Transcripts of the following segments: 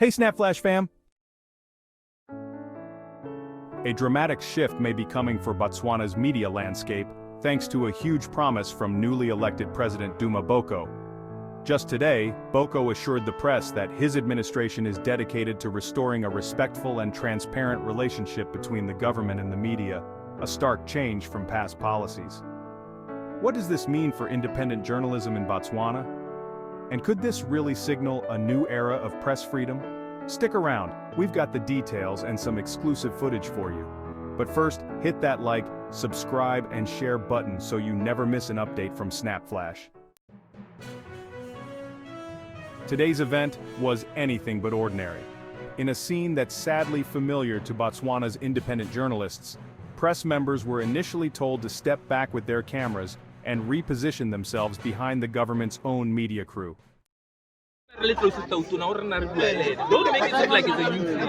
Hey SnapFlash fam! A dramatic shift may be coming for Botswana's media landscape, thanks to a huge promise from newly elected President Duma Boko. Just today, Boko assured the press that his administration is dedicated to restoring a respectful and transparent relationship between the government and the media, a stark change from past policies. What does this mean for independent journalism in Botswana? And could this really signal a new era of press freedom? Stick around, we've got the details and some exclusive footage for you. But first, hit that like, subscribe and share button so you never miss an update from SnapFlash. Today's event was anything but ordinary. In a scene that's sadly familiar to Botswana's independent journalists, press members were initially told to step back with their cameras and reposition themselves behind the government's own media crew. Don't make it seem like it's a youth.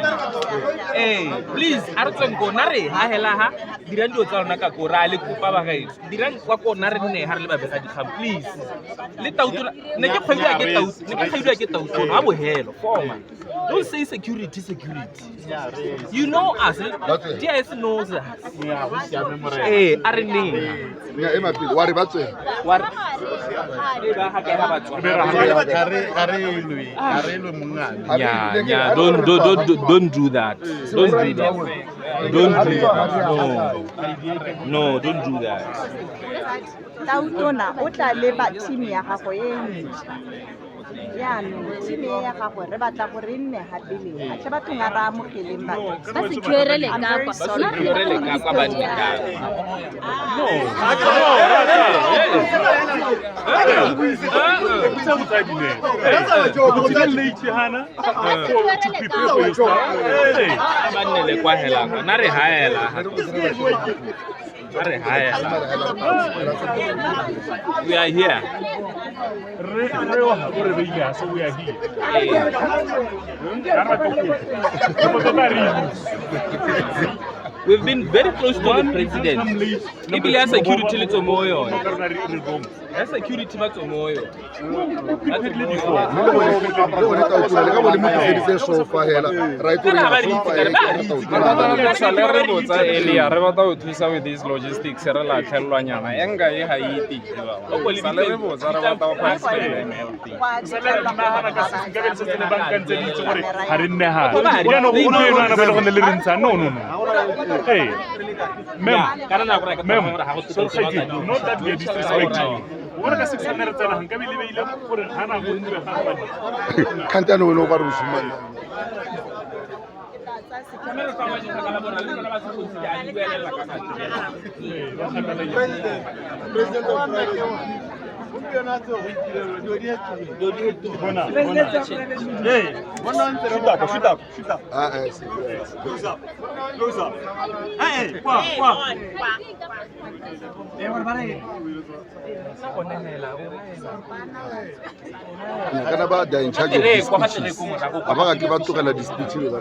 Hey, please, Arton Gonare, Hahelaha, Dirando Naka le Kupaba, Diran Wakonare, Harleba, please. Let out get out. I will hell, former. Don't say security. You know us, TS knows us. Hey, Arne. What about you? Yeah, don't do that. Don't do that. No, don't do that. Tautona, ota leba team ya gago e ya no team ya gago re batla go re nne habile a tla batho nga ra mo keleng ba ba se tshwerele ka kwa ba nika we are here. So we are here. We've been very close to the president. Maybe has security little more. That's security much more. With these logistics, hey, ma'am, not that we are disrespecting. What are 600 can't I know about Usman? Close up. Hey, About the in charge of this species. About give up to the speech with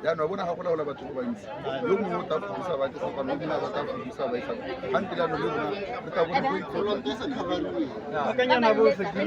ya no bona ga go laola batho go bantsi yo mongwe o tla fodisa ba ke sa fana le ba tla fodisa ba isa hante la no le bona re tla bona go itlotsa akanyana bo se ke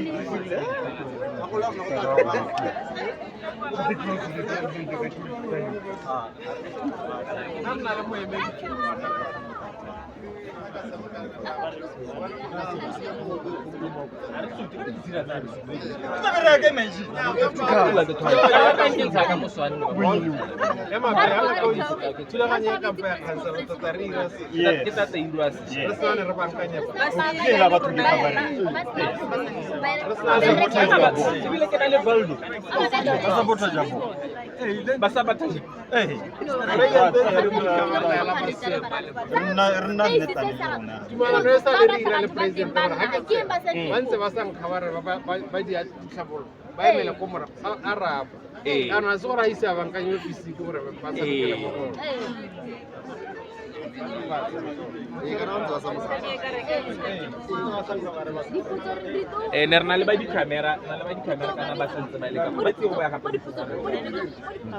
ne re na le ba di-camera kana ba sentse ba leka ba tseo ba ya gape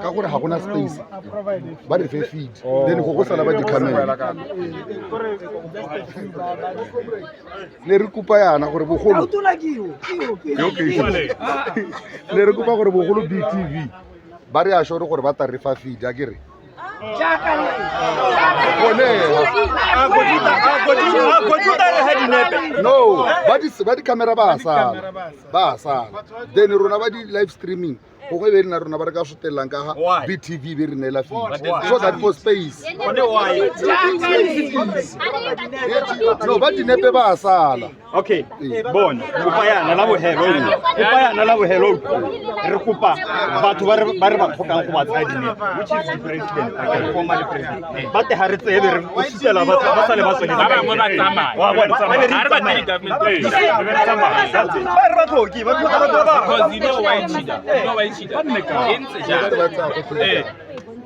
ka gore ga gona space ba re fe feed then go sala ba di-camera le re kupa yana gore bogolo le re kupa gore bogolo BTV ba re assure gore ba tla re fa feed a kere no ba di camera ba sala then rona ba di live streaming go be re na rona ba re ka sotellang ka BTV be re nela feed so that for space no ba di nepe ba sala Okay, bona kupayana la bohelo re kupa batho ba re ba tlhokang go batsa dine which is the president former president ba te ha re tsebe re o sitela ba sale ba tsone ba bangwe ba tsamaya wa bona ha re ba tse government ba re ba tlhoki ba tlhoka batho ba because you know why cheater entse ja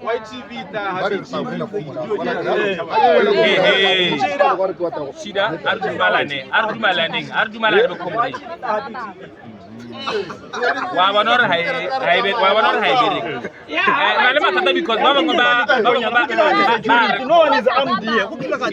YTV ta ba re tsafuna go Shida ardumalane be comrade wa bona re haebe na le mathata because ba bangwe ba no one is armed here go kila ka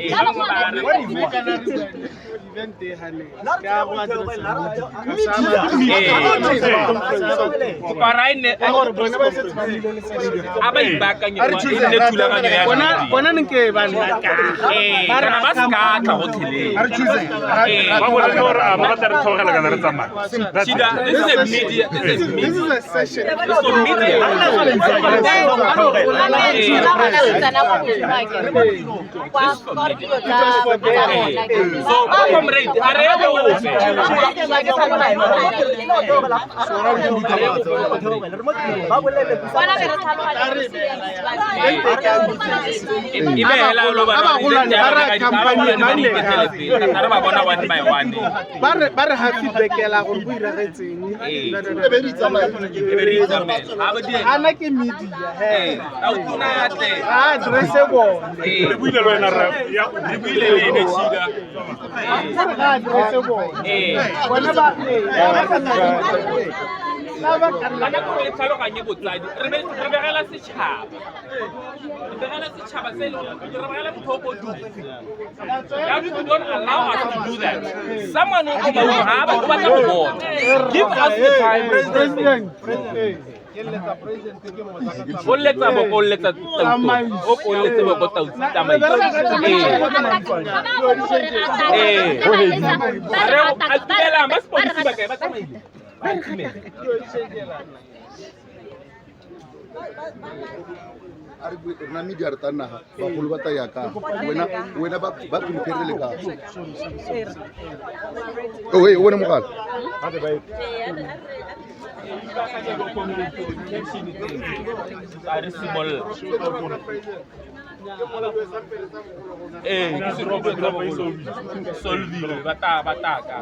This is a session. Someone will give us the time, President. na media re tana ba go ba ta ya ka wena ba prepare le ka oh hey wena mogala solvile bataka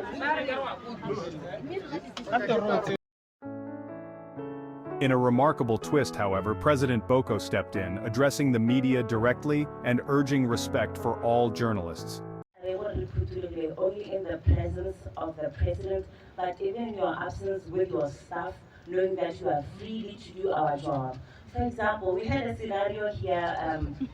In a remarkable twist, however, President Boko stepped in, addressing the media directly and urging respect for all journalists. They want to put you only in the presence of the president, but even in your absence with your staff, knowing that you are free to do our job. For example, we had a scenario here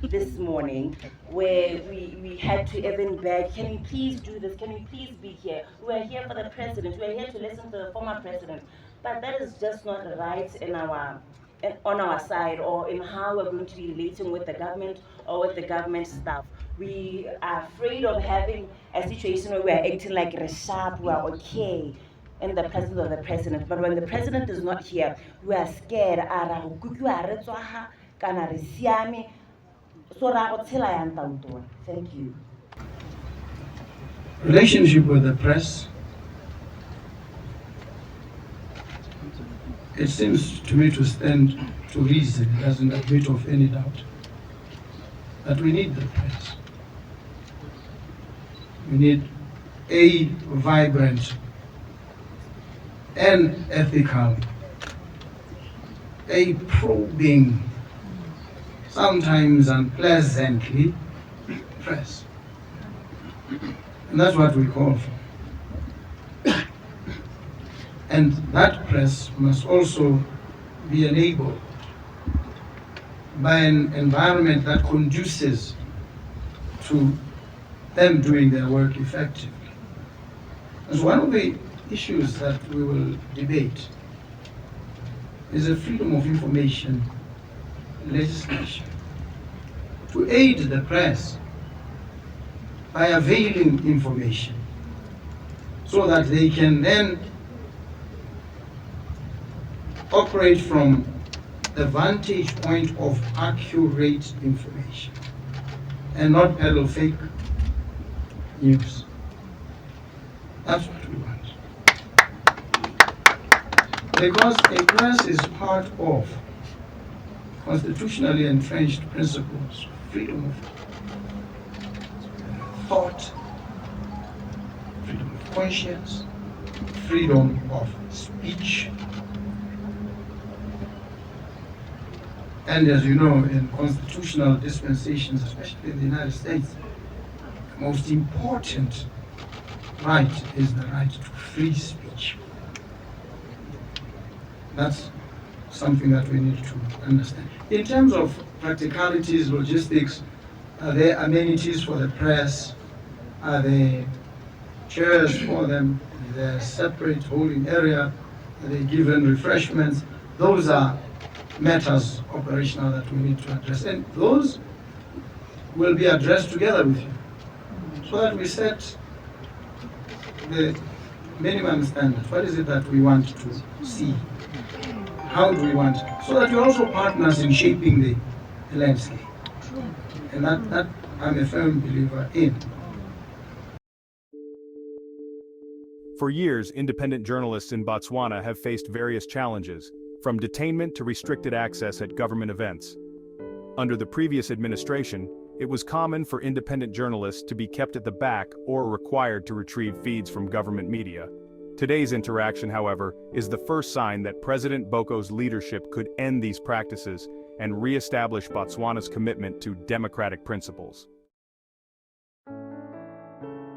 this morning where we had to even beg, can you please do this, can you please be here? We are here for the president, we are here to listen to the former president. But that is just not right on our side, or in how we're going to be relating with the government or with the government staff. We are afraid of having a situation where we are acting like we're sharp, we are okay in the presence of the president. But when the president is not here, we are scared. Thank you. Relationship with the press, it seems to me to stand to reason. It doesn't admit of any doubt that we need the press. We need a vibrant and ethical, a probing, sometimes unpleasantly, press. And that's what we call for. And that press must also be enabled by an environment that conduces to them doing their work effectively. As one of the issues that we will debate is a freedom of information legislation to aid the press by availing information so that they can then operate from the vantage point of accurate information and not peddle fake news. That's what we want. Because a press is part of constitutionally entrenched principles, freedom of thought, freedom of conscience, freedom of speech. And as you know, in constitutional dispensations, especially in the United States, the most important right is the right to free speech. That's something that we need to understand. In terms of practicalities, logistics, are there amenities for the press? Are there chairs for them? Is there a separate holding area? Are they given refreshments? Those are matters operational that we need to address, and those will be addressed together with you so that we set the minimum standard. What is it that we want to see? How do we want? So that you're also partners in shaping the landscape. And that I'm a firm believer in. For years, independent journalists in Botswana have faced various challenges, from detainment to restricted access at government events. Under the previous administration, it was common for independent journalists to be kept at the back or required to retrieve feeds from government media. Today's interaction, however, is the first sign that President Boko's leadership could end these practices and re-establish Botswana's commitment to democratic principles.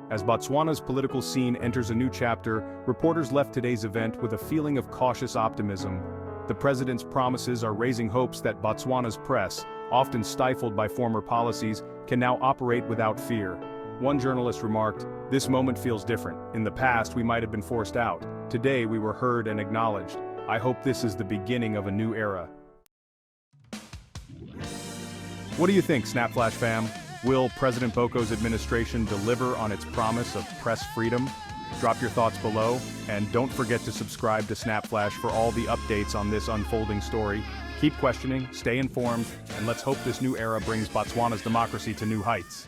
As Botswana's political scene enters a new chapter, reporters left today's event with a feeling of cautious optimism. The president's promises are raising hopes that Botswana's press, often stifled by former policies, can now operate without fear. One journalist remarked, "This moment feels different. In the past, we might have been forced out. Today, we were heard and acknowledged. I hope this is the beginning of a new era." What do you think, SnapFlash fam? Will President Boko's administration deliver on its promise of press freedom? Drop your thoughts below, and don't forget to subscribe to SnapFlash for all the updates on this unfolding story. Keep questioning, stay informed, and let's hope this new era brings Botswana's democracy to new heights.